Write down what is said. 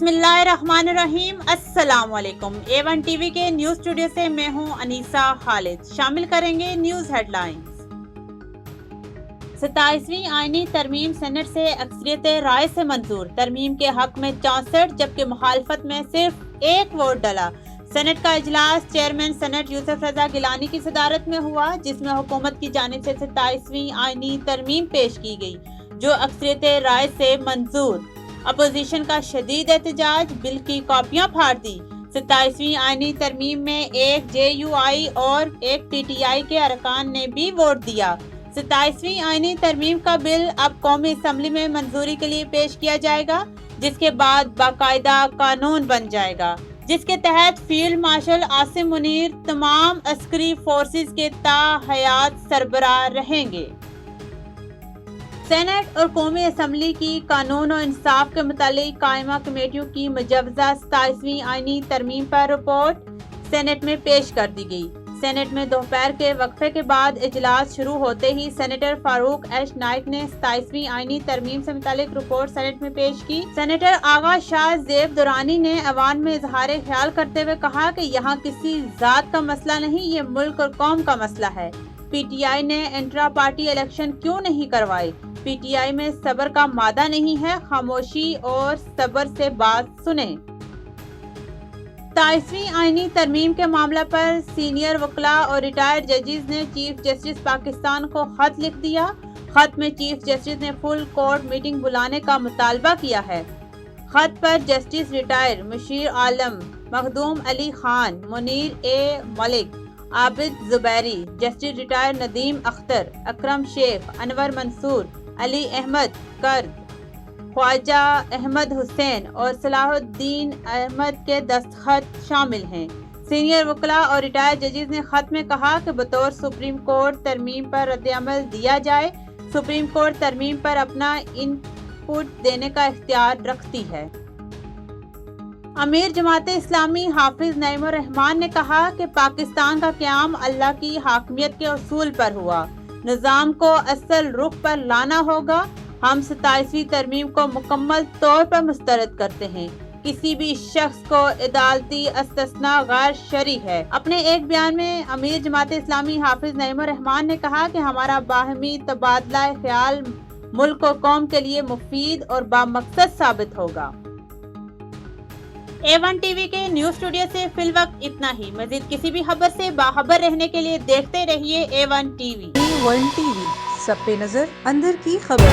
बिस्मिल्लाहिर्रहमानिर्रहीम। अस्सलाम वालेकुम। A1 टीवी के न्यूज स्टूडियो से मैं हूं अनीसा खालिद। शामिल करेंगे न्यूज हेडलाइंस। 27वीं आईनी तरमीम सेनेट से अक्सरियत राय से मंजूर। तरमीम के हक में 64 जबकि मुखालफत में सिर्फ 1 वोट डला। सेनेट का इजलास चेयरमैन सेनेट यूसुफ रजा गिलानी की सदारत में हुआ, जिसमें हुकूमत की जानिब से 27वीं आईनी तरमीम पेश की गई जो अक्सरियत राय से मंजूर। अपोजिशन का शदीद एहतजाज, बिल की कॉपियां फाड़ दी। 27वीं आईनी तरमीम में एक JUI और एक PTI के अरकान ने भी वोट दिया। 27वीं आईनी तरमीम का बिल अब कौमी असम्बली में मंजूरी के लिए पेश किया जाएगा, जिसके बाद बाकायदा कानून बन जाएगा, जिसके तहत फील्ड मार्शल आसिम मुनीर तमाम अस्करी फोर्सेस के ताहयात सरबराह रहेंगे। सेनेट और कौमी असम्बली की कानून और इंसाफ के मुतालिक कायमा कमेटियों की मुजवजा 27वीं आईनी तरमीम पर रिपोर्ट सेनेट में पेश कर दी गई। सेनेट में दोपहर के वक्फे के बाद इजलास शुरू होते ही सेनेटर फारूक एच नाइक ने 27वीं आईनी तरमीम से मुतालिक रिपोर्ट सेनेट में पेश की। सेनेटर आगा शाह ज़ेब दुरानी ने अवान में इजहार ख्याल करते हुए कहा कि यहाँ किसी जात का मसला नहीं, ये मुल्क और कौम का मसला है। PTI ने इंट्रा पार्टी इलेक्शन क्यों नहीं करवाए? PTI में सब्र का मादा नहीं है, खामोशी और सब्र से बात सुने। 27वीं आईनी तरमीम के मामला पर सीनियर वकला और रिटायर्ड जजेस ने चीफ जस्टिस पाकिस्तान को खत लिख दिया। खत में चीफ जस्टिस ने फुल कोर्ट मीटिंग बुलाने का मुतालबा किया है। खत पर जस्टिस रिटायर्ड मुशीर आलम, मखदूम अली खान, मुनीर ए मलिक, आबिद जुबैरी, जस्टिस रिटायर्ड नदीम अख्तर, अकरम शेख, अनवर मंसूर, अली अहमद कर्द, ख्वाजा अहमद हुसैन और सलाहुद्दीन अहमद के दस्तखत शामिल हैं। सीनियर वकला और रिटायर्ड जजेस ने खत में कहा कि बतौर सुप्रीम कोर्ट तरमीम पर रद्द-ए-अमल दिया जाए। सुप्रीम कोर्ट तरमीम पर अपना इनपुट देने का इख्तियार रखती है। अमीर जमाते इस्लामी हाफिज नईमुर रहमान ने कहा कि पाकिस्तान का क़याम अल्लाह की हाकमियत के उसूल पर हुआ। निज़ाम को असल रुख पर लाना होगा। हम 27वीं तरमीम को मुकम्मल तौर पर मुस्तरद करते हैं। किसी भी शख्स को अदालती इस्तिस्ना गैर शरई है। अपने एक बयान में अमीर जमाते इस्लामी हाफिज नईमुर रहमान ने कहा कि हमारा बाहमी तबादला ख्याल मुल्क और कौम के लिए मुफीद और बामकसद साबित होगा। A1 टीवी के न्यूज स्टूडियो से फिलवक्त इतना ही। मजीद किसी भी खबर से बाखबर रहने के लिए देखते रहिए A1 टीवी। A1 टीवी, सब पे नजर, अंदर की खबर।